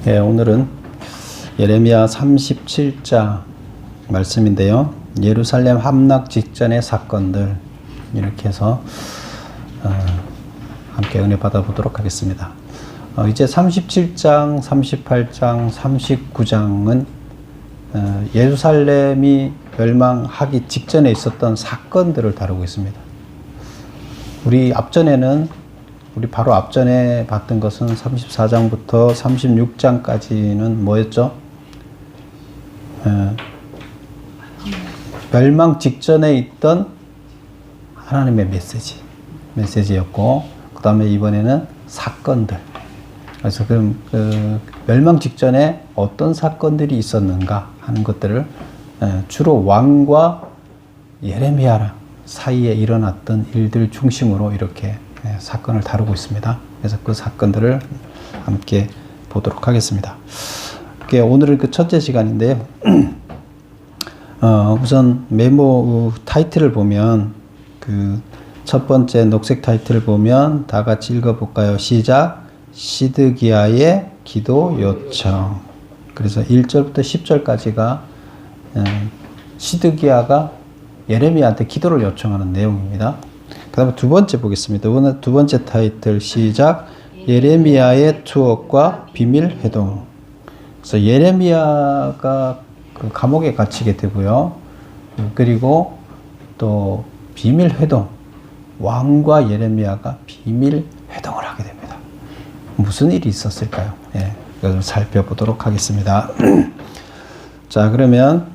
예, 오늘은 예레미야 37장 말씀인데요. 예루살렘 함락 직전의 사건들 이렇게 해서 함께 은혜 받아보도록 하겠습니다. 이제 37장, 38장, 39장은 예루살렘이 멸망하기 직전에 있었던 사건들을 다루고 있습니다. 우리 바로 앞전에 봤던 것은 34장부터 36장까지는 뭐였죠? 멸망 직전에 있던 하나님의 메시지였고, 그 다음에 이번에는 사건들. 그래서 그럼 멸망 직전에 어떤 사건들이 있었는가 하는 것들을 주로 왕과 예레미야 사이에 일어났던 일들 중심으로 이렇게 사건을 다루고 있습니다. 그래서 그 사건들을 함께 보도록 하겠습니다. 오늘은 그 첫째 시간인데요. 우선 메모 타이틀을 보면 그 첫 번째 녹색 타이틀을 보면 다 같이 읽어볼까요? 시작. 시드기야의 기도 요청. 그래서 1절부터 10절까지가 시드기야가 예레미야한테 기도를 요청하는 내용입니다. 그 다음에 두 번째 보겠습니다. 오늘 두 번째 타이틀 시작. 예레미야의 투옥과 비밀 회동. 그래서 예레미야가 그 감옥에 갇히게 되고요. 그리고 또 비밀 회동. 왕과 예레미야가 비밀 회동을 하게 됩니다. 무슨 일이 있었을까요? 예, 그것을 살펴보도록 하겠습니다. 자, 그러면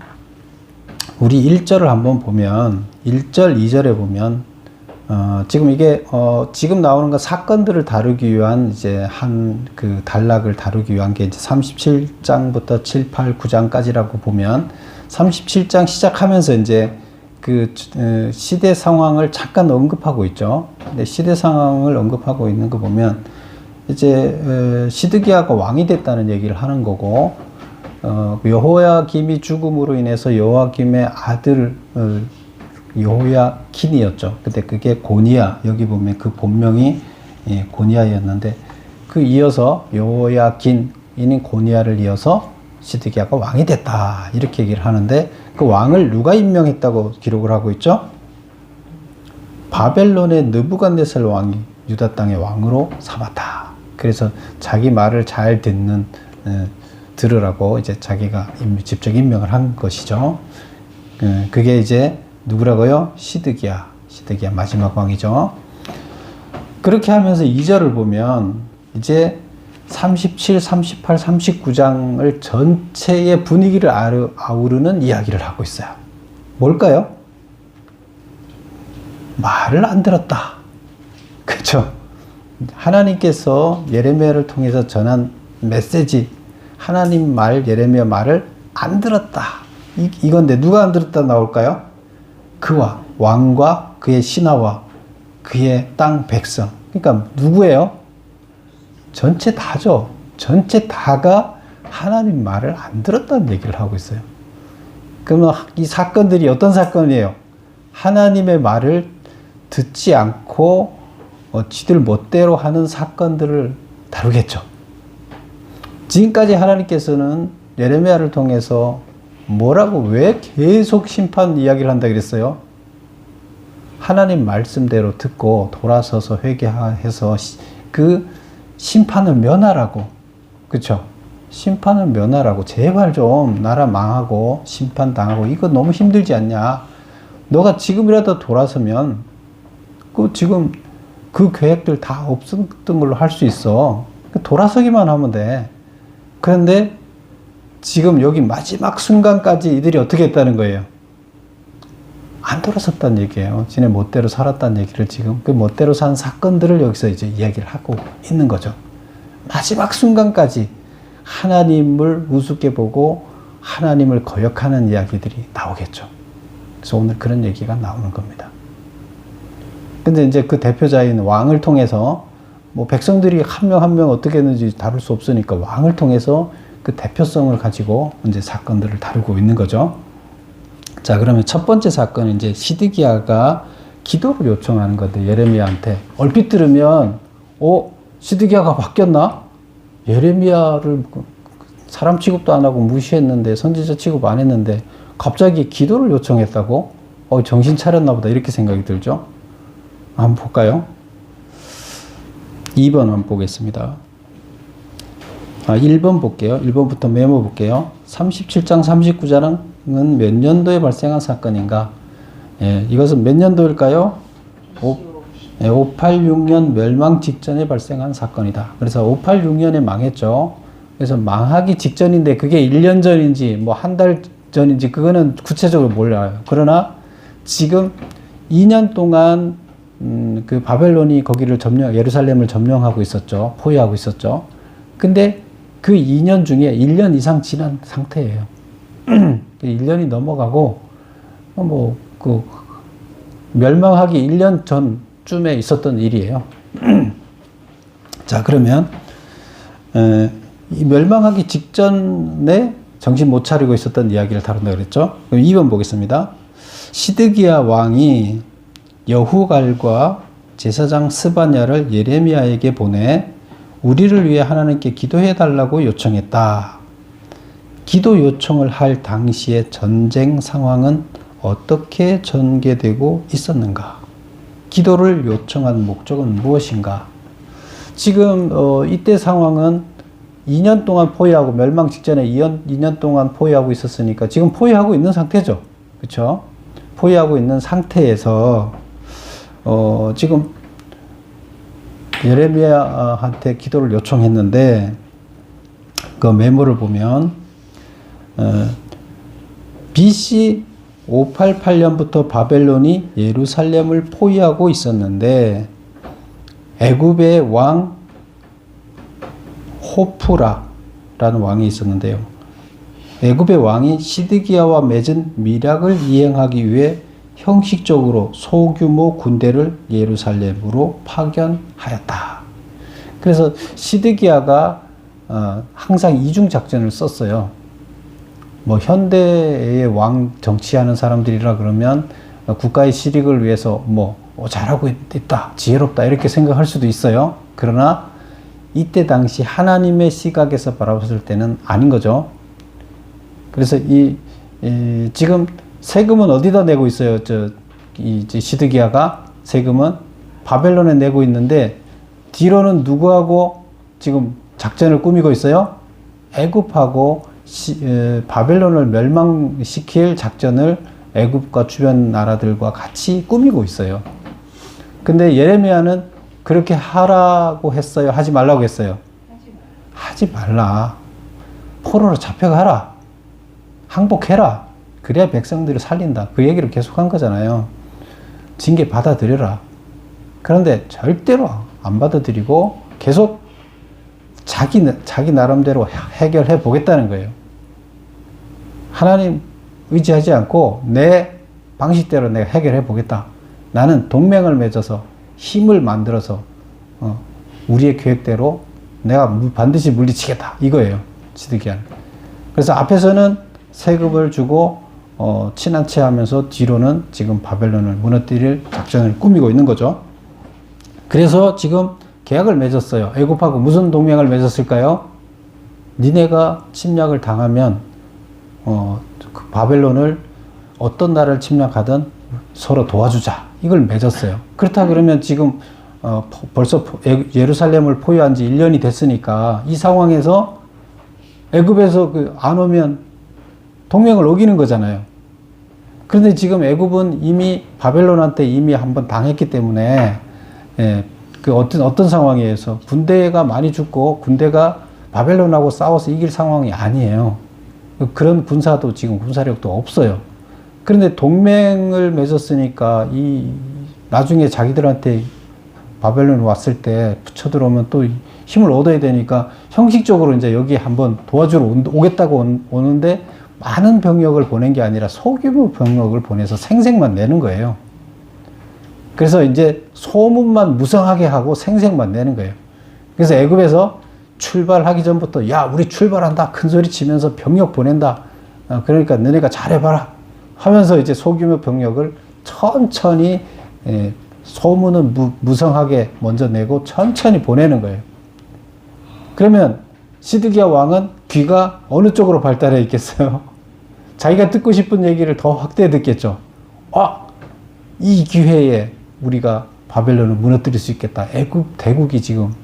우리 1절을 한번 보면 1절, 2절에 보면 지금 이게 지금 나오는 거 사건들을 다루기 위한 이제 한 그 단락을 다루기 위한 게 이제 37장부터 7, 8, 9장까지라고 보면 37장 시작하면서 이제 그 시대 상황을 잠깐 언급하고 있죠. 근데 시대 상황을 언급하고 있는 거 보면 이제 시드기야가 왕이 됐다는 얘기를 하는 거고, 여호야김이 죽음으로 인해서 여호야김의 아들 여호야킨이었죠. 근데 그게 고니야, 여기 보면 그 본명이 고니야였는데 그 이어서 여호야킨인 고니야를 이어서 시드기야가 왕이 됐다 이렇게 얘기를 하는데, 그 왕을 누가 임명했다고 기록을 하고 있죠? 바벨론의 느부갓네살 왕이 유다 땅의 왕으로 삼았다. 그래서 자기 말을 잘 들으라고 이제 자기가 직접 임명을 한 것이죠. 그게 이제 누구라고요? 시드기야 마지막 왕이죠. 그렇게 하면서 2절을 보면 이제 37, 38, 39장을 전체의 분위기를 아우르는 이야기를 하고 있어요. 뭘까요? 말을 안 들었다. 그렇죠? 하나님께서 예레미야를 통해서 전한 메시지, 하나님 말, 예레미야 말을 안 들었다. 이건데 누가 안 들었다 나올까요? 그 왕과 그의 신하와 그의 땅 백성. 그러니까 누구예요? 전체 다죠. 전체 다가 하나님 말을 안 들었다는 얘기를 하고 있어요. 그러면 이 사건들이 어떤 사건이에요? 하나님의 말을 듣지 않고 지들 멋대로 하는 사건들을 다루겠죠. 지금까지 하나님께서는 예레미야를 통해서 왜 계속 심판 이야기를 한다 그랬어요? 하나님 말씀대로 듣고 돌아서서 회개해서 그 심판을 면하라고. 그렇죠? 심판을 면하라고. 제발 좀 나라 망하고 심판 당하고 이거 너무 힘들지 않냐? 너가 지금이라도 돌아서면 지금 그 계획들 다 없었던 걸로 할 수 있어. 돌아서기만 하면 돼. 그런데 지금 여기 마지막 순간까지 이들이 어떻게 했다는 거예요? 안 돌아섰다는 얘기예요. 지네 멋대로 살았다는 얘기를 지금 그 멋대로 산 사건들을 여기서 이제 이야기를 하고 있는 거죠. 마지막 순간까지 하나님을 우습게 보고 하나님을 거역하는 이야기들이 나오겠죠. 그래서 오늘 그런 얘기가 나오는 겁니다. 근데 이제 그 대표자인 왕을 통해서 백성들이 한 명 한 명 어떻게 했는지 다룰 수 없으니까 왕을 통해서 그 대표성을 가지고 이제 사건들을 다루고 있는 거죠. 자, 그러면 첫 번째 사건은 이제 시드기야가 기도를 요청하는 건데, 예레미야한테 얼핏 들으면 시드기야가 바뀌었나? 예레미야를 사람 취급도 안 하고 무시했는데, 선지자 취급 안 했는데 갑자기 기도를 요청했다고? 정신 차렸나 보다 이렇게 생각이 들죠. 한번 볼까요? 2번 한번 보겠습니다. 1번 볼게요. 1번부터 메모 볼게요. 37장 39장은 몇 년도에 발생한 사건인가? 예, 이것은 몇 년도일까요? 586년 멸망 직전에 발생한 사건이다. 그래서 586년에 망했죠. 그래서 망하기 직전인데 그게 1년 전인지 뭐 한 달 전인지 그거는 구체적으로 몰라요. 그러나 지금 2년 동안 그 바벨론이 거기를 예루살렘을 점령하고 있었죠. 포위하고 있었죠. 근데 그 2년 중에 1년 이상 지난 상태예요. 1년이 넘어가고 멸망하기 1년 전쯤에 있었던 일이에요. 자, 그러면 이 멸망하기 직전에 정신 못 차리고 있었던 이야기를 다룬다 그랬죠. 그럼 2번 보겠습니다. 시드기야 왕이 여후갈과 제사장 스바냐를 예레미야에게 보내 우리를 위해 하나님께 기도해 달라고 요청했다. 기도 요청을 할 당시의 전쟁 상황은 어떻게 전개되고 있었는가? 기도를 요청한 목적은 무엇인가? 지금 이때 상황은 2년 동안 포위하고 멸망 직전에 2년 동안 포위하고 있었으니까 지금 포위하고 있는 상태죠. 그렇죠? 포위하고 있는 상태에서 지금 예레미야한테 기도를 요청했는데 그 메모를 보면 BC 588년부터 바벨론이 예루살렘을 포위하고 있었는데 애굽의 왕 호프라라는 왕이 있었는데요. 애굽의 왕이 시드기야와 맺은 밀약을 이행하기 위해 형식적으로 소규모 군대를 예루살렘으로 파견하였다. 그래서 시드기야가 항상 이중 작전을 썼어요. 뭐 현대의 왕 정치하는 사람들이라 그러면 국가의 실익을 위해서 잘하고 있다, 지혜롭다 이렇게 생각할 수도 있어요. 그러나 이때 당시 하나님의 시각에서 바라봤을 때는 아닌 거죠. 그래서 지금 세금은 어디다 내고 있어요? 시드기야가 세금은 바벨론에 내고 있는데 뒤로는 누구하고 지금 작전을 꾸미고 있어요? 애굽하고 바벨론을 멸망시킬 작전을 애굽과 주변 나라들과 같이 꾸미고 있어요. 근데 예레미야는 그렇게 하라고 했어요? 하지 말라고 했어요? 하지 말라. 포로로 잡혀가라. 항복해라. 그래야 백성들을 살린다. 그 얘기를 계속한 거잖아요. 징계 받아들여라. 그런데 절대로 안 받아들이고 계속 자기 나름대로 해결해 보겠다는 거예요. 하나님 의지하지 않고 내 방식대로 내가 해결해 보겠다. 나는 동맹을 맺어서 힘을 만들어서 우리의 계획대로 내가 반드시 물리치겠다. 이거예요. 시드기야는. 그래서 앞에서는 세금을 주고 친한 체 하면서 뒤로는 지금 바벨론을 무너뜨릴 작전을 꾸미고 있는 거죠. 그래서 지금 계약을 맺었어요. 애굽하고 무슨 동맹을 맺었을까요? 니네가 침략을 당하면 그 바벨론을 어떤 나라를 침략하든 서로 도와주자. 이걸 맺었어요. 그렇다 그러면 지금 벌써 예루살렘을 포위한 지 1년이 됐으니까 이 상황에서 애굽에서 안 오면 동맹을 어기는 거잖아요. 그런데 지금 애굽은 이미 바벨론한테 이미 한번 당했기 때문에 그 어떤 상황에서 군대가 많이 죽고 군대가 바벨론하고 싸워서 이길 상황이 아니에요. 그런 군사도 지금 군사력도 없어요. 그런데 동맹을 맺었으니까 나중에 자기들한테 바벨론이 왔을 때 쳐들어오면 또 힘을 얻어야 되니까 형식적으로 이제 여기 한번 도와주러 오겠다고 오는데 많은 병력을 보낸 게 아니라 소규모 병력을 보내서 생색만 내는 거예요. 그래서 이제 소문만 무성하게 하고 생색만 내는 거예요. 그래서 애굽에서 출발하기 전부터 야 우리 출발한다 큰 소리 치면서 병력 보낸다. 그러니까 너네가 잘해봐라 하면서 이제 소규모 병력을 천천히 소문은 무성하게 먼저 내고 천천히 보내는 거예요. 그러면 시드기야 왕은 귀가 어느 쪽으로 발달해 있겠어요? 자기가 듣고 싶은 얘기를 더 확대해 듣겠죠. 이 기회에 우리가 바벨론을 무너뜨릴 수 있겠다. 애굽 대국이 지금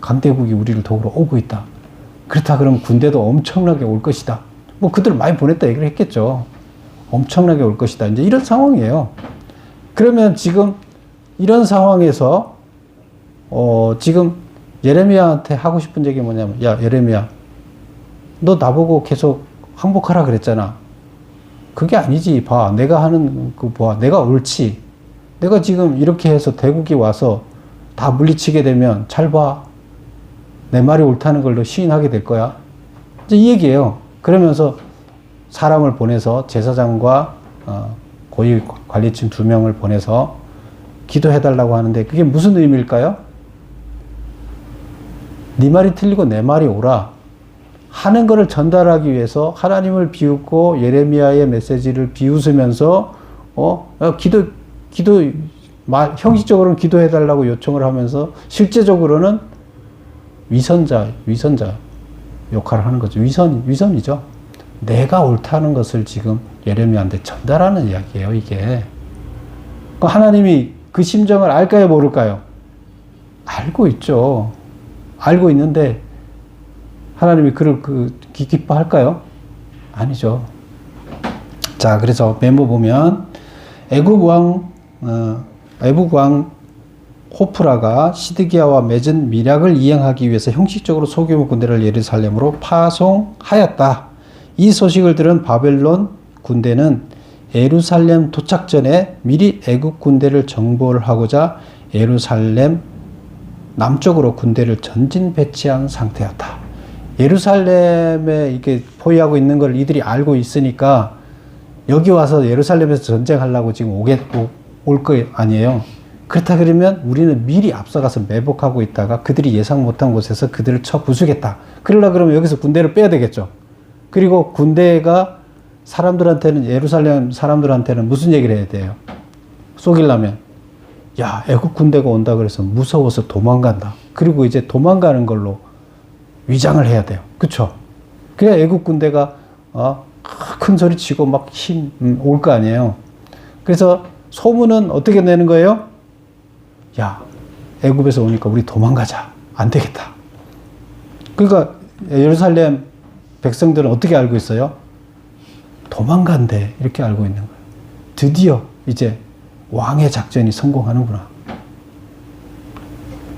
강대국이 우리를 도우러 오고 있다. 그렇다 그러면 군대도 엄청나게 올 것이다. 뭐 그들 많이 보냈다 얘기를 했겠죠. 엄청나게 올 것이다. 이제 이런 상황이에요. 그러면 지금 이런 상황에서 지금 예레미야한테 하고 싶은 얘기 뭐냐면, 야 예레미야, 너 나보고 계속 항복하라 그랬잖아. 그게 아니지. 봐, 내가 하는 그 봐, 내가 옳지. 내가 지금 이렇게 해서 대국이 와서 다 물리치게 되면 잘 봐. 내 말이 옳다는 걸 너 시인하게 될 거야. 이제 이 얘기예요. 그러면서 사람을 보내서 제사장과 고위 관리층 2명을 보내서 기도해달라고 하는데 그게 무슨 의미일까요? 네 말이 틀리고 내 말이 옳아 하는 것을 전달하기 위해서 하나님을 비웃고 예레미야의 메시지를 비웃으면서 형식적으로는 기도해달라고 요청을 하면서 실제적으로는 위선자 역할을 하는 거죠. 위선이죠. 내가 옳다는 것을 지금 예레미야한테 전달하는 이야기예요, 이게. 하나님이 그 심정을 알까요, 모를까요? 알고 있죠. 알고 있는데 하나님이 그를 기뻐할까요? 아니죠. 자, 그래서 메모 보면 애굽 왕 호프라가 시드기야와 맺은 밀약을 이행하기 위해서 형식적으로 소규모 군대를 예루살렘으로 파송하였다. 이 소식을 들은 바벨론 군대는 예루살렘 도착 전에 미리 애굽 군대를 정보를 하고자 예루살렘 남쪽으로 군대를 전진 배치한 상태였다. 예루살렘에 이렇게 포위하고 있는 걸 이들이 알고 있으니까 여기 와서 예루살렘에서 전쟁하려고 지금 올 거 아니에요. 그렇다 그러면 우리는 미리 앞서가서 매복하고 있다가 그들이 예상 못한 곳에서 그들을 쳐 부수겠다. 그러려 그러면 여기서 군대를 빼야 되겠죠. 그리고 군대가 예루살렘 사람들한테는 무슨 얘기를 해야 돼요? 속이려면, 야, 애국 군대가 온다 그래서 무서워서 도망간다. 그리고 이제 도망가는 걸로 위장을 해야 돼요. 그쵸? 그래야 애국 군대가 큰 소리 치고 막 올 거 아니에요. 그래서 소문은 어떻게 내는 거예요? 야, 애굽에서 오니까 우리 도망가자. 안 되겠다. 그러니까 예루살렘 백성들은 어떻게 알고 있어요? 도망간대. 이렇게 알고 있는 거예요. 드디어 이제 왕의 작전이 성공하는구나.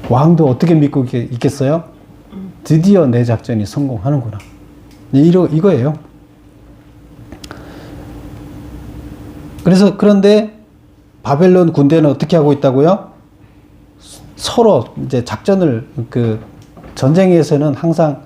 왕도 어떻게 믿고 있겠어요? 드디어 내 작전이 성공하는구나. 이거예요. 그런데 바벨론 군대는 어떻게 하고 있다고요? 서로 이제 전쟁에서는 항상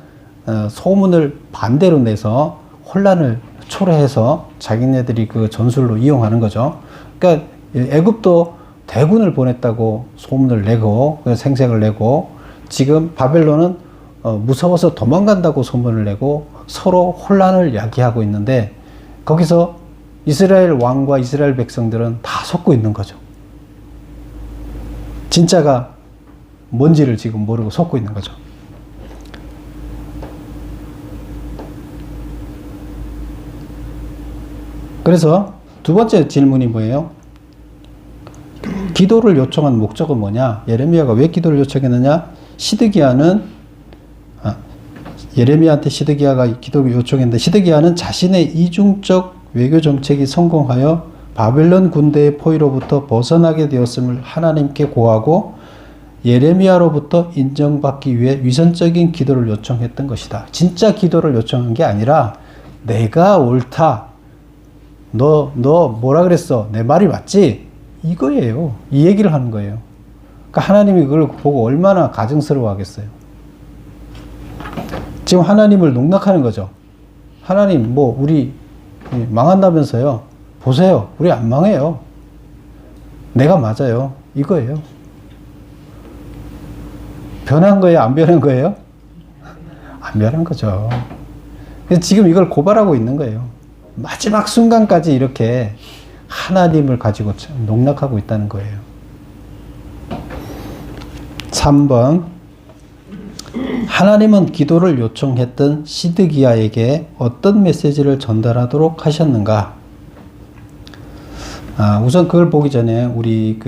소문을 반대로 내서 혼란을 초래해서 자기네들이 그 전술로 이용하는 거죠. 그러니까 애굽도 대군을 보냈다고 소문을 내고 생색을 내고 지금 바벨론은 무서워서 도망간다고 소문을 내고 서로 혼란을 야기하고 있는데 거기서 이스라엘 왕과 이스라엘 백성들은 다 속고 있는 거죠. 진짜가 뭔지를 지금 모르고 속고 있는 거죠. 그래서 두 번째 질문이 뭐예요? 기도를 요청한 목적은 뭐냐? 예레미야가 왜 기도를 요청했느냐? 예레미야한테 시드기야가 기도를 요청했는데 시드기야는 자신의 이중적 외교 정책이 성공하여 바벨론 군대의 포위로부터 벗어나게 되었음을 하나님께 고하고 예레미야로부터 인정받기 위해 위선적인 기도를 요청했던 것이다. 진짜 기도를 요청한 게 아니라 내가 옳다. 너 뭐라 그랬어? 내 말이 맞지? 이거예요. 이 얘기를 하는 거예요. 그러니까 하나님이 그걸 보고 얼마나 가증스러워 하겠어요. 지금 하나님을 농락하는 거죠. 하나님, 우리 망한다면서요. 보세요. 우리 안 망해요. 내가 맞아요. 이거예요. 변한 거예요? 안 변한 거예요? 안 변한 거죠. 그래서 지금 이걸 고발하고 있는 거예요. 마지막 순간까지 이렇게 하나님을 가지고 농락하고 있다는 거예요. 3번. 하나님은 기도를 요청했던 시드기야에게 어떤 메시지를 전달하도록 하셨는가? 우선 그걸 보기 전에 우리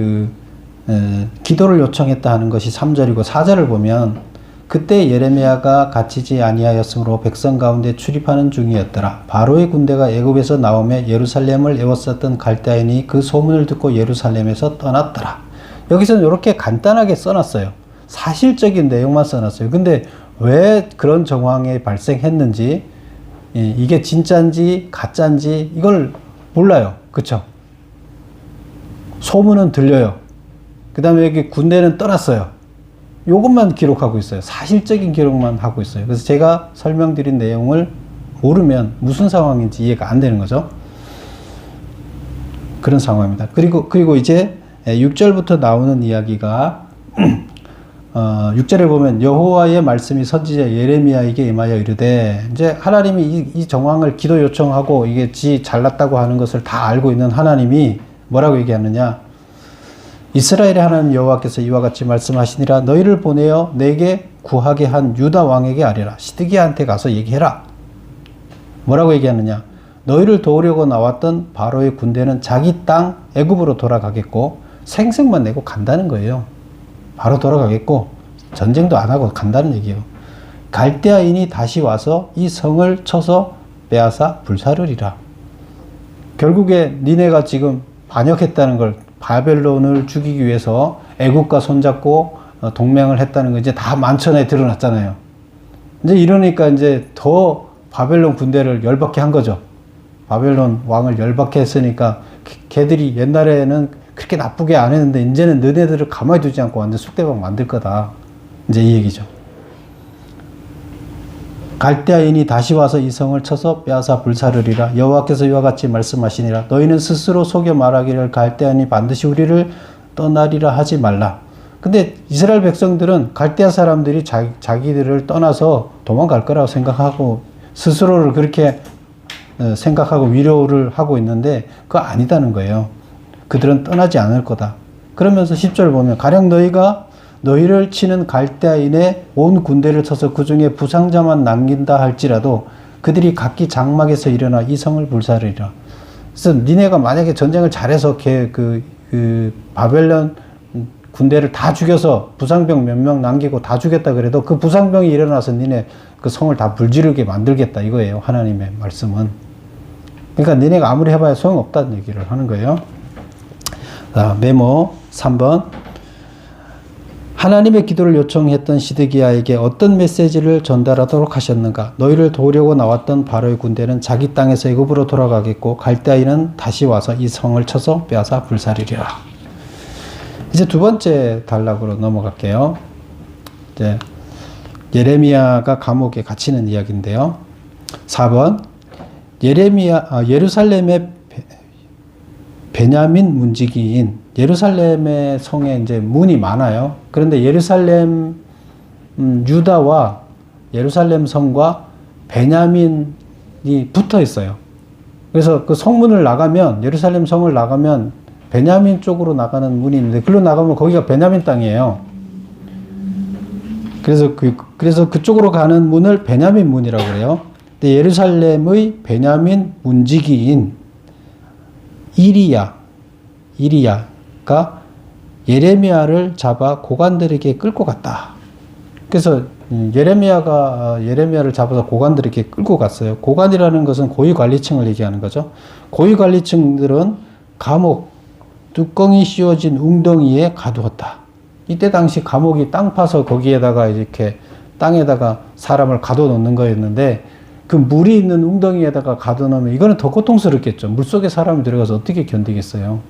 기도를 요청했다 하는 것이 3절이고 4절을 보면 그때 예레미야가 갇히지 아니하였으므로 백성 가운데 출입하는 중이었더라. 바로의 군대가 애굽에서 나오며 예루살렘을 에워쌌던 갈대아인이 그 소문을 듣고 예루살렘에서 떠났더라. 여기서는 이렇게 간단하게 써놨어요. 사실적인 내용만 써놨어요. 근데 왜 그런 정황이 발생했는지, 이게 진짜인지 가짜인지 이걸 몰라요. 그쵸? 소문은 들려요. 그 다음에 여기 군대는 떠났어요. 요것만 기록하고 있어요. 사실적인 기록만 하고 있어요. 그래서 제가 설명드린 내용을 모르면 무슨 상황인지 이해가 안 되는 거죠. 그런 상황입니다. 그리고 이제 6절부터 나오는 이야기가 6절에 보면 여호와의 말씀이 선지자 예레미야에게 임하여 이르되, 이제 하나님이 이 정황을 기도 요청하고 이게 지 잘났다고 하는 것을 다 알고 있는 하나님이 뭐라고 얘기하느냐? 이스라엘의 하나님 여호와께서 이와 같이 말씀하시니라. 너희를 보내어 내게 구하게 한 유다 왕에게 아뢰라. 시드기야한테 가서 얘기해라. 뭐라고 얘기하느냐? 너희를 도우려고 나왔던 바로의 군대는 자기 땅 애굽으로 돌아가겠고 생색만 내고 간다는 거예요. 바로 돌아가겠고 전쟁도 안 하고 간다는 얘기예요. 갈대아인이 다시 와서 이 성을 쳐서 빼앗아 불사르리라. 결국에 니네가 지금 반역했다는 걸, 바벨론을 죽이기 위해서 애국과 손잡고 동맹을 했다는 거 이제 다 만천에 드러났잖아요. 이제 이러니까 이제 더 바벨론 군대를 열받게 한 거죠. 바벨론 왕을 열받게 했으니까 걔들이 옛날에는 그렇게 나쁘게 안 했는데 이제는 너네들을 가만히 두지 않고 완전 쑥대박 만들 거다. 이제 이 얘기죠. 갈대아인이 다시 와서 이 성을 쳐서 빼앗아 불사르리라. 여호와께서 이와 같이 말씀하시니라. 너희는 스스로 속여 말하기를 갈대아인이 반드시 우리를 떠나리라 하지 말라. 근데 이스라엘 백성들은 갈대아 사람들이 자기들을 떠나서 도망갈 거라고 생각하고 스스로를 그렇게 생각하고 위로를 하고 있는데 그거 아니다는 거예요. 그들은 떠나지 않을 거다. 그러면서 10절 보면 가령 너희를 치는 갈대아인의 온 군대를 쳐서 그 중에 부상자만 남긴다 할지라도 그들이 각기 장막에서 일어나 이 성을 불사르리라. 그래서 니네가 만약에 전쟁을 잘해서 바벨론 군대를 다 죽여서 부상병 몇 명 남기고 다 죽였다 그래도 그 부상병이 일어나서 니네 그 성을 다 불지르게 만들겠다 이거예요. 하나님의 말씀은. 그러니까 니네가 아무리 해봐야 소용없다는 얘기를 하는 거예요. 자, 메모 3번. 하나님의 기도를 요청했던 시드기야에게 어떤 메시지를 전달하도록 하셨는가? 너희를 도우려고 나왔던 바로의 군대는 자기 땅에서 애굽으로 돌아가겠고 갈대아인은 다시 와서 이 성을 쳐서 빼앗아 불사르리라. 이제 두 번째 단락으로 넘어갈게요. 이제 예레미야가 감옥에 갇히는 이야기인데요. 4번. 예루살렘의 베냐민 문지기인, 예루살렘의 성에 이제 문이 많아요. 그런데 예루살렘 유다와 예루살렘 성과 베냐민이 붙어 있어요. 그래서 그 성문을 나가면, 예루살렘 성을 나가면 베냐민 쪽으로 나가는 문이 있는데 글로 나가면 거기가 베냐민 땅이에요. 그래서 그쪽으로 가는 문을 베냐민 문이라고 그래요. 근데 예루살렘의 베냐민 문지기인 이리야가 예레미야를 잡아 고관들에게 끌고 갔다. 그래서 예레미야를 잡아서 고관들에게 끌고 갔어요. 고관이라는 것은 고위관리층을 얘기하는 거죠. 고위관리층들은 감옥 뚜껑이 씌워진 웅덩이에 가두었다. 이때 당시 감옥이 땅 파서 거기에다가 이렇게 땅에다가 사람을 가둬놓는 거였는데 그 물이 있는 웅덩이에다가 가둬놓으면 이거는 더 고통스럽겠죠. 물속에 사람이 들어가서 어떻게 견디겠어요.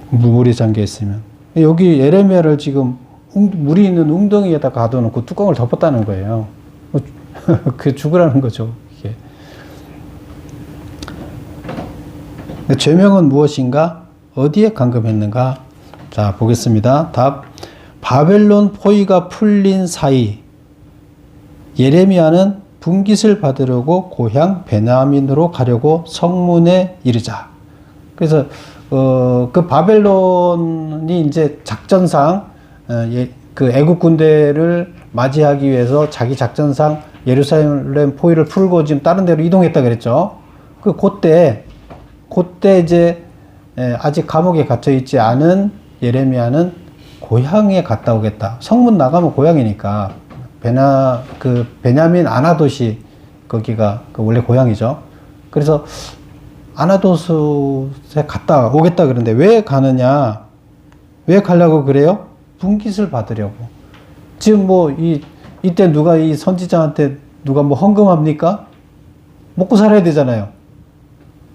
물이 잠겨 있으면. 여기 예레미야를 지금 물이 있는 웅덩이에다 가둬놓고 뚜껑을 덮었다는 거예요. 그 죽으라는 거죠. 이게. 죄명은 무엇인가? 어디에 감금했는가? 자, 보겠습니다. 답. 바벨론 포위가 풀린 사이 예레미야는 분깃을 받으려고 고향 베냐민으로 가려고 성문에 이르자. 그래서 그 바벨론이 이제 작전상 그 애국 군대를 맞이하기 위해서 자기 작전상 예루살렘 포위를 풀고 지금 다른 데로 이동했다 그랬죠. 그때 이제 아직 감옥에 갇혀 있지 않은 예레미야는 고향에 갔다 오겠다. 성문 나가면 고향이니까 베냐민 아나돗이 거기가 원래 고향이죠. 그래서 아나돗에 갔다 오겠다 그러는데 왜 가느냐? 왜 가려고 그래요? 분깃을 받으려고. 지금 이때 누가 이 선지자한테 누가 헌금합니까? 먹고 살아야 되잖아요.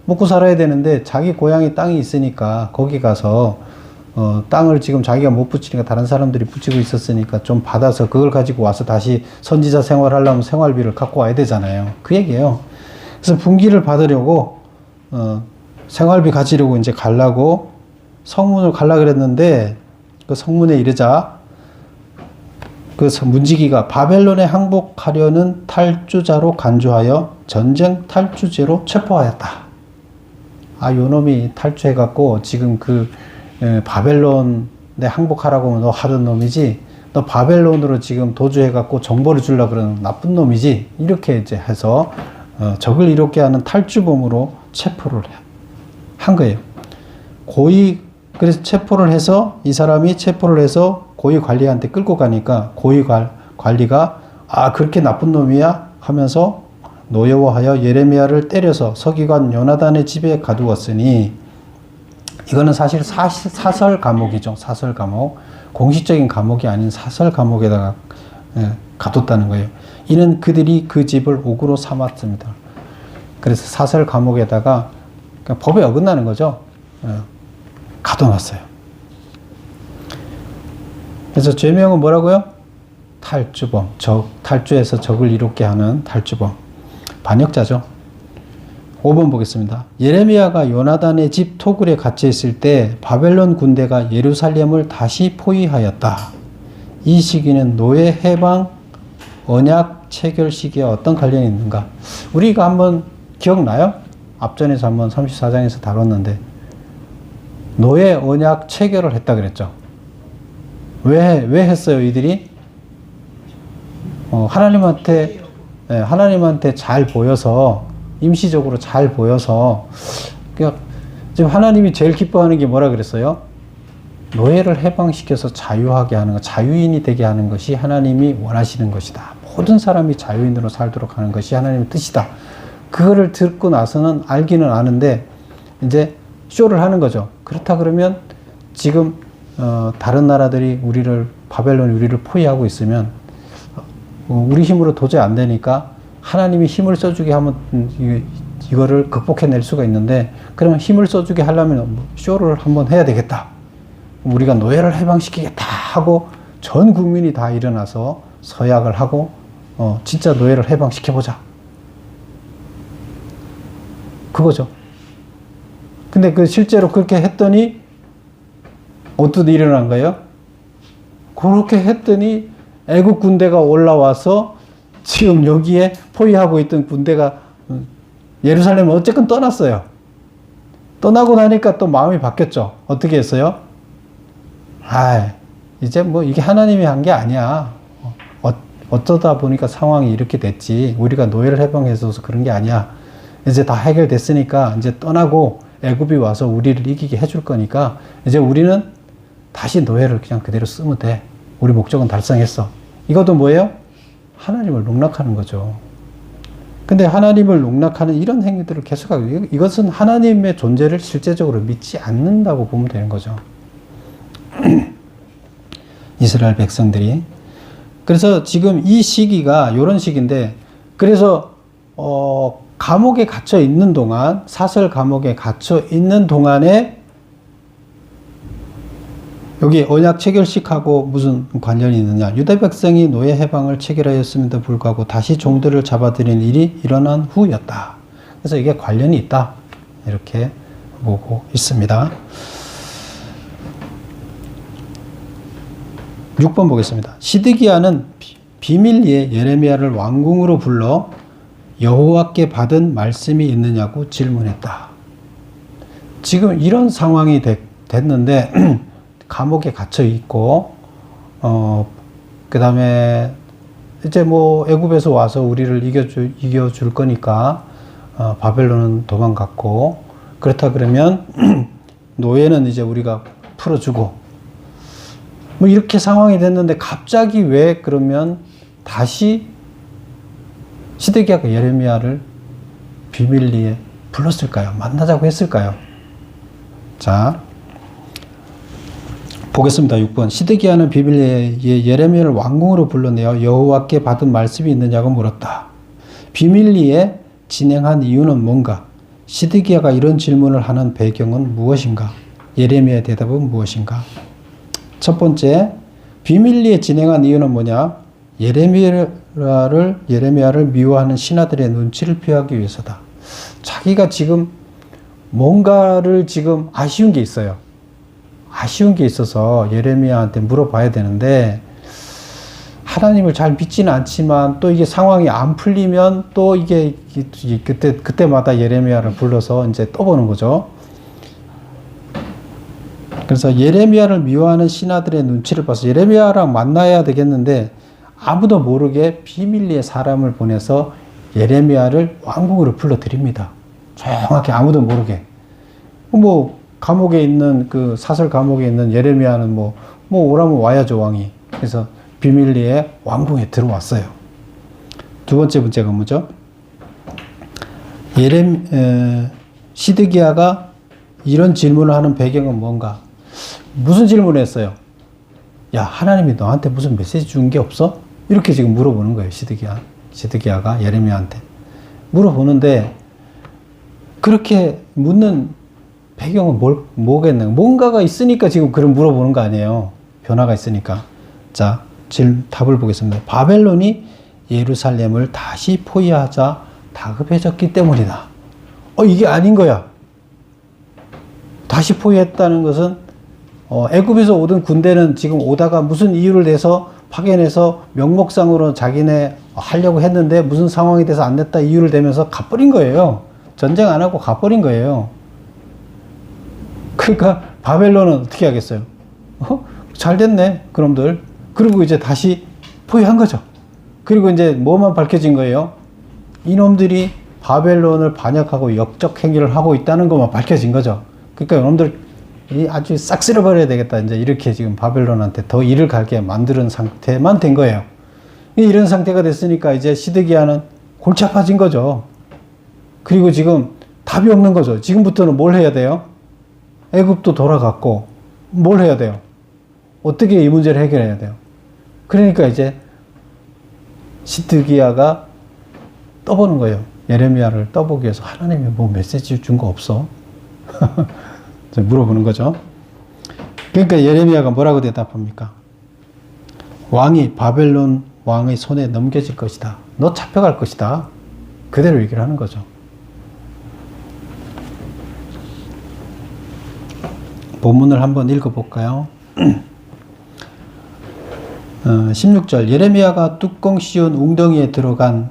먹고 살아야 되는데 자기 고향에 땅이 있으니까 거기 가서 땅을 지금 자기가 못 붙이니까 다른 사람들이 붙이고 있었으니까 좀 받아서 그걸 가지고 와서 다시 선지자 생활하려면 생활비를 갖고 와야 되잖아요. 그 얘기예요. 그래서 분기를 받으려고 생활비 가지려고 이제 가려고 성문을 가려고 그랬는데 그 성문에 이르자 그 문지기가 바벨론에 항복하려는 탈주자로 간주하여 전쟁 탈주죄로 체포하였다. 요 놈이 탈주해갖고 지금 바벨론에 항복하라고 너 하던 놈이지, 너 바벨론으로 지금 도주해갖고 정보를 주려고 그러는 나쁜 놈이지, 이렇게 이제 해서 적을 이롭게 하는 탈주범으로 체포를 한 거예요. 그래서 체포를 해서 이 사람이 체포를 해서 고위 관리한테 끌고 가니까 고위 관리가 그렇게 나쁜 놈이야 하면서 노여워하여 예레미야를 때려서 서기관 요나단의 집에 가두었으니, 이거는 사실 사설 감옥이죠. 사설 감옥. 공식적인 감옥이 아닌 사설 감옥에다가 가뒀다는 거예요. 이는 그들이 그 집을 옥으로 삼았습니다. 그래서 사설 감옥에다가 법에 어긋나는 거죠. 가둬놨어요. 그래서 죄명은 뭐라고요? 탈주범. 탈주해서 적을 이롭게 하는 탈주범. 반역자죠. 5번 보겠습니다. 예레미야가 요나단의 집 토굴에 갇혀 있을 때 바벨론 군대가 예루살렘을 다시 포위하였다. 이 시기는 노예 해방 언약 체결 시기와 어떤 관련이 있는가? 우리가 한번 기억나요? 앞전에서 한번 34장에서 다뤘는데 노예 언약 체결을 했다 그랬죠. 왜 했어요? 이들이 하나님한테 잘 보여서, 임시적으로 잘 보여서, 지금 하나님이 제일 기뻐하는 게 뭐라 그랬어요? 노예를 해방시켜서 자유하게 하는 것, 자유인이 되게 하는 것이 하나님이 원하시는 것이다. 모든 사람이 자유인으로 살도록 하는 것이 하나님의 뜻이다. 그거를 듣고 나서는 알기는 아는데 이제 쇼를 하는 거죠. 그렇다 그러면 지금 다른 나라들이 바벨론이 우리를 포위하고 있으면 우리 힘으로 도저히 안 되니까 하나님이 힘을 써주게 하면 이거를 극복해낼 수가 있는데, 그러면 힘을 써주게 하려면 쇼를 한번 해야 되겠다. 우리가 노예를 해방시키겠다 하고 전 국민이 다 일어나서 서약을 하고 진짜 노예를 해방시켜보자. 그거죠. 근데 실제로 그렇게 했더니 어떻게 일어난 거예요? 그렇게 했더니 애국 군대가 올라와서 지금 여기에 포위하고 있던 군대가 예루살렘을 어쨌건 떠났어요. 떠나고 나니까 또 마음이 바뀌었죠. 어떻게 했어요? 이제 이게 하나님이 한 게 아니야. 어쩌다 보니까 상황이 이렇게 됐지. 우리가 노예를 해방해서 그런 게 아니야. 이제 다 해결됐으니까 이제 떠나고 애굽이 와서 우리를 이기게 해줄 거니까 이제 우리는 다시 노예를 그냥 그대로 쓰면 돼. 우리 목적은 달성했어. 이것도 뭐예요? 하나님을 농락하는 거죠. 근데 하나님을 농락하는 이런 행위들을 계속하고, 이것은 하나님의 존재를 실제적으로 믿지 않는다고 보면 되는 거죠. 이스라엘 백성들이. 그래서 지금 이 시기가 이런 시기인데, 그래서 감옥에 갇혀 있는 동안, 사설 감옥에 갇혀 있는 동안에 여기 언약 체결식하고 무슨 관련이 있느냐? 유다 백성이 노예 해방을 체결하였음에도 불구하고 다시 종들을 잡아들인 일이 일어난 후였다. 그래서 이게 관련이 있다. 이렇게 보고 있습니다. 6번 보겠습니다. 시드기야는 비밀리에 예레미야를 왕궁으로 불러 여호와께 받은 말씀이 있느냐고 질문했다. 지금 이런 상황이 됐는데 감옥에 갇혀 있고, 그 다음에 이제 뭐 애굽에서 와서 우리를 이겨줄 거니까 바벨론은 도망갔고, 그렇다 그러면 노예는 이제 우리가 풀어주고, 뭐 이렇게 상황이 됐는데 갑자기 왜 그러면 다시 시드기야가 예레미야를 비밀리에 불렀을까요? 만나자고 했을까요? 자, 보겠습니다. 6번. 시드기야는 비밀리에 예레미야를 왕궁으로 불러내어 여호와께 받은 말씀이 있느냐고 물었다. 비밀리에 진행한 이유는 뭔가? 시드기야가 이런 질문을 하는 배경은 무엇인가? 예레미야의 대답은 무엇인가? 첫 번째, 비밀리에 진행한 이유는 뭐냐? 예레미야를 미워하는 신하들의 눈치를 피하기 위해서다. 자기가 지금 뭔가를 지금 아쉬운 게 있어요. 아쉬운 게 있어서 예레미야한테 물어봐야 되는데, 하나님을 잘 믿지는 않지만 또 이게 상황이 안 풀리면 또 이게 그때마다 예레미야를 불러서 이제 떠보는 거죠. 그래서 예레미야를 미워하는 신하들의 눈치를 봐서 예레미야랑 만나야 되겠는데, 아무도 모르게 비밀리에 사람을 보내서 예레미야를 왕궁으로 불러들입니다. 조용하게 아무도 모르게. 뭐 감옥에 있는 그 사설 감옥에 있는 예레미야는 뭐 오라면 와야죠, 왕이. 그래서 비밀리에 왕궁에 들어왔어요. 두 번째 문제가 뭐죠? 시드기야가 이런 질문을 하는 배경은 뭔가? 무슨 질문을 했어요? 야, 하나님이 너한테 무슨 메시지 준 게 없어? 이렇게 지금 물어보는 거예요, 시드기야가 예레미야한테. 물어보는데, 그렇게 묻는 배경은 뭐겠나? 뭔가가 있으니까 지금 그런 물어보는 거 아니에요. 변화가 있으니까. 자, 답을 보겠습니다. 바벨론이 예루살렘을 다시 포위하자 다급해졌기 때문이다. 이게 아닌 거야. 다시 포위했다는 것은 애굽에서 오던 군대는 지금 오다가 무슨 이유를 내서 파견해서 명목상으로 자기네 하려고 했는데 무슨 상황이 돼서 안 됐다 이유를 대면서 가버린 거예요. 전쟁 안 하고 가버린 거예요. 그러니까 바벨론은 어떻게 하겠어요? 잘 됐네, 그놈들. 그리고 이제 다시 포위한 거죠. 그리고 이제 뭐만 밝혀진 거예요? 이놈들이 바벨론을 반역하고 역적 행위를 하고 있다는 것만 밝혀진 거죠. 그러니까 이놈들 아주 싹 쓸어버려야 되겠다. 이제 이렇게 지금 바벨론한테 더 일을 갈게 만드는 상태만 된 거예요. 이런 상태가 됐으니까 이제 시드기야는 골치 아파진 거죠. 그리고 지금 답이 없는 거죠. 지금부터는 뭘 해야 돼요? 애굽도 돌아갔고 뭘 해야 돼요? 어떻게 이 문제를 해결해야 돼요? 그러니까 이제 시드기야가 떠보는 거예요. 예레미야를 떠보기 위해서 하나님이 뭐 메시지 준 거 없어? 물어보는 거죠. 그러니까 예레미야가 뭐라고 대답합니까? 왕이 바벨론 왕의 손에 넘겨질 것이다. 너 잡혀갈 것이다. 그대로 얘기를 하는 거죠. 본문을 한번 읽어볼까요? 16절 예레미야가 뚜껑 씌운 웅덩이에 들어간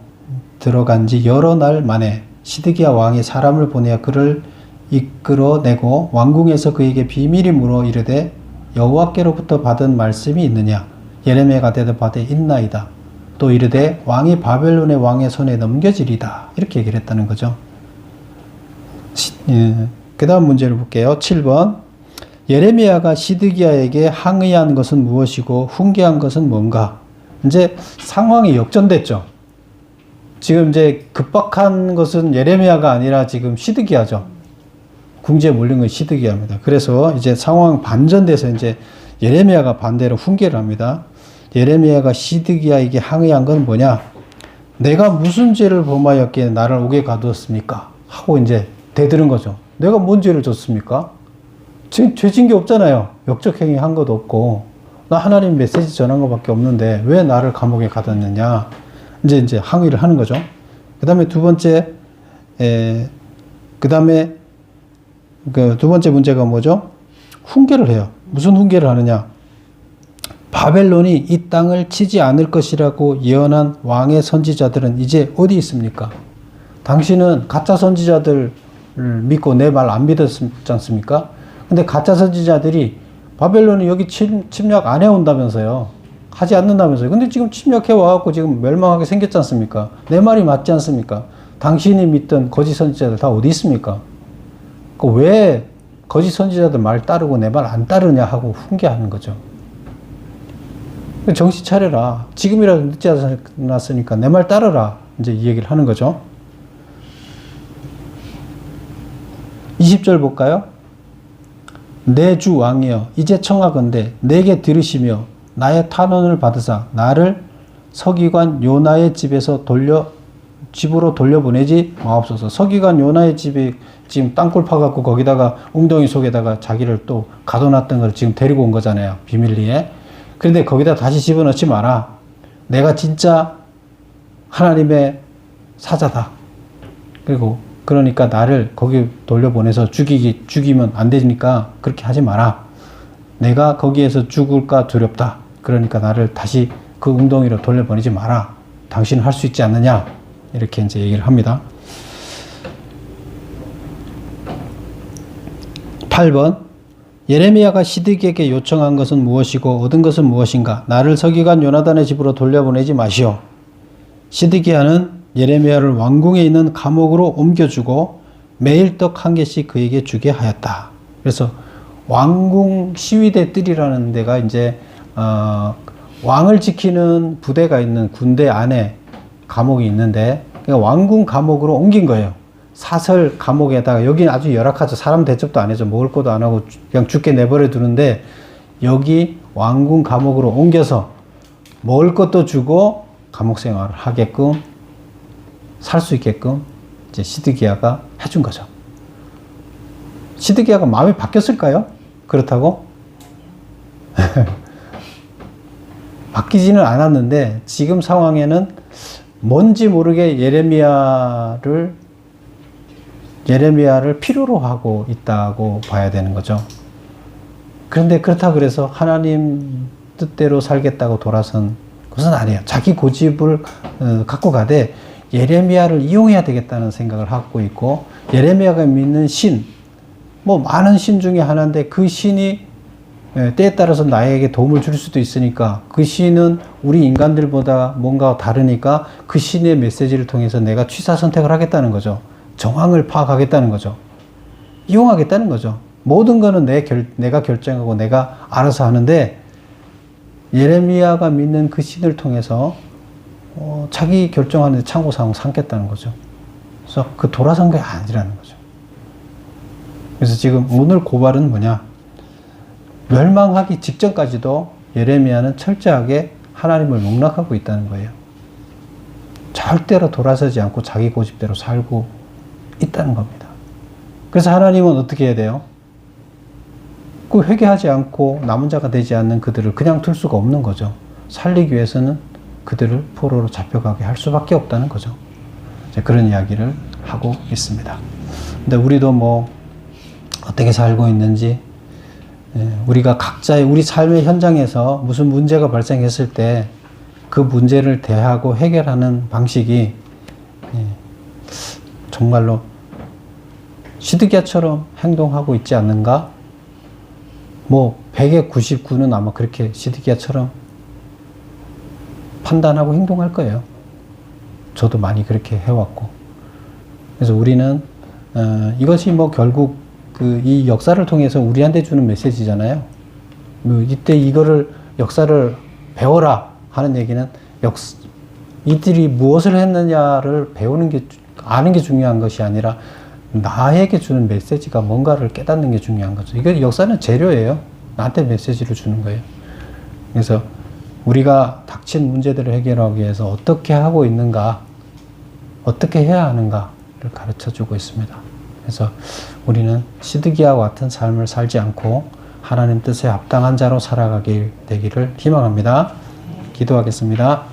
지 여러 날 만에 시드기야 왕이 사람을 보내어 그를 이끌어내고 왕궁에서 그에게 비밀이 물어 이르되 여호와께로부터 받은 말씀이 있느냐? 예레미야가 대답하되 있나이다. 또 이르되 왕이 바벨론의 왕의 손에 넘겨지리다. 이렇게 얘기를 했다는 거죠. 그 다음 문제를 볼게요. 7번 예레미야가 시드기야에게 항의한 것은 무엇이고 훈계한 것은 뭔가? 이제 상황이 역전됐죠. 지금 이제 급박한 것은 예레미야가 아니라 지금 시드기야죠. 궁지에 몰린 건 시드기야입니다. 그래서 이제 상황 반전돼서 이제 예레미야가 반대로 훈계를 합니다. 예레미야가 시드기야에게 항의한 건 뭐냐? 내가 무슨 죄를 범하였기에 나를 옥에 가두었습니까? 하고 이제 대들은 거죠. 내가 뭔 죄를 졌습니까? 죄진 게 없잖아요. 역적행위 한 것도 없고 나 하나님 메시지 전한 것밖에 없는데 왜 나를 감옥에 가뒀느냐? 이제 항의를 하는 거죠. 그 다음에 두 번째 두 번째 문제가 뭐죠? 훈계를 해요. 무슨 훈계를 하느냐? 바벨론이 이 땅을 치지 않을 것이라고 예언한 왕의 선지자들은 이제 어디 있습니까? 당신은 가짜 선지자들을 믿고 내 말 안 믿었지 않습니까? 근데 가짜 선지자들이 바벨론이 여기 침략 안 해온다면서요. 하지 않는다면서요. 근데 지금 침략해 와갖고 지금 멸망하게 생겼지 않습니까? 내 말이 맞지 않습니까? 당신이 믿던 거짓 선지자들 다 어디 있습니까? 왜 거짓 선지자들 말 따르고 내 말 안 따르냐 하고 훈계하는 거죠. 정신 차려라. 지금이라도 늦지 않았으니까 내 말 따르라. 이제 이 얘기를 하는 거죠. 20절 볼까요? 내 주 왕이여 이제 청하건대 내게 들으시며 나의 탄원을 받으사 나를 서기관 요나의 집으로 돌려보내지 마옵소서. 서기관 요나의 집이 지금 땅굴 파갖고 거기다가 웅덩이 속에다가 자기를 또 가둬놨던 걸 지금 데리고 온 거잖아요. 비밀리에. 그런데 거기다 다시 집어넣지 마라. 내가 진짜 하나님의 사자다. 그러니까 나를 거기 돌려보내서 죽이면 안 되니까 그렇게 하지 마라. 내가 거기에서 죽을까 두렵다. 그러니까 나를 다시 그 웅덩이로 돌려보내지 마라. 당신은 할 수 있지 않느냐. 이렇게 이제 얘기를 합니다. 8번. 예레미야가 시드기에게 요청한 것은 무엇이고 얻은 것은 무엇인가? 나를 서기관 요나단의 집으로 돌려보내지 마시오. 시드기야는 예레미야를 왕궁에 있는 감옥으로 옮겨주고 매일 떡 1개씩 그에게 주게 하였다. 그래서 왕궁 시위대 뜰이라는 데가 이제 왕을 지키는 부대가 있는 군대 안에 감옥이 있는데 그러니까 왕궁 감옥으로 옮긴 거예요. 사설 감옥에다가 여기는 아주 열악하죠. 사람 대접도 안 해줘. 먹을 것도 안 하고 그냥 죽게 내버려 두는데 여기 왕궁 감옥으로 옮겨서 먹을 것도 주고 감옥 생활을 하게끔 살 수 있게끔 이제 시드기야가 해준 거죠. 시드기야가 마음이 바뀌었을까요? 그렇다고? 바뀌지는 않았는데 지금 상황에는 뭔지 모르게 예레미야를 필요로 하고 있다고 봐야 되는 거죠. 그런데 그렇다고 그래서 하나님 뜻대로 살겠다고 돌아선 것은 아니에요. 자기 고집을 갖고 가되 예레미야를 이용해야 되겠다는 생각을 하고 있고 예레미야가 믿는 신, 뭐 많은 신 중에 하나인데 그 신이 때에 따라서 나에게 도움을 줄 수도 있으니까 그 신은 우리 인간들보다 뭔가 다르니까 그 신의 메시지를 통해서 내가 취사 선택을 하겠다는 거죠. 정황을 파악하겠다는 거죠. 이용하겠다는 거죠. 모든 거는 내가 결정하고 내가 알아서 하는데 예레미야가 믿는 그 신을 통해서 자기 결정하는데 참고사항 삼겠다는 거죠. 그래서 그 돌아선 게 아니라는 거죠. 그래서 지금 오늘 고발은 뭐냐? 멸망하기 직전까지도 예레미야는 철저하게 하나님을 농락하고 있다는 거예요. 절대로 돌아서지 않고 자기 고집대로 살고 있다는 겁니다. 그래서 하나님은 어떻게 해야 돼요? 그 회개하지 않고 남은 자가 되지 않는 그들을 그냥 둘 수가 없는 거죠. 살리기 위해서는 그들을 포로로 잡혀가게 할 수밖에 없다는 거죠. 그런 이야기를 하고 있습니다. 근데 우리도 뭐 어떻게 살고 있는지 우리가 각자의 우리 삶의 현장에서 무슨 문제가 발생했을 때 그 문제를 대하고 해결하는 방식이 정말로 시드기야처럼 행동하고 있지 않는가? 뭐 100에 99는 아마 그렇게 시드기야처럼 판단하고 행동할 거예요. 저도 많이 그렇게 해왔고. 그래서 우리는 이것이 뭐 결국 이 역사를 통해서 우리한테 주는 메시지잖아요. 이때 이거를 역사를 배워라 하는 얘기는 이들이 무엇을 했느냐를 배우는 게 아는 게 중요한 것이 아니라 나에게 주는 메시지가 뭔가를 깨닫는 게 중요한 거죠. 이거 역사는 재료예요. 나한테 메시지를 주는 거예요. 그래서 우리가 닥친 문제들을 해결하기 위해서 어떻게 하고 있는가, 어떻게 해야 하는가를 가르쳐 주고 있습니다. 그래서 우리는 시드기야와 같은 삶을 살지 않고 하나님 뜻에 합당한 자로 살아가게 되기를 희망합니다. 기도하겠습니다.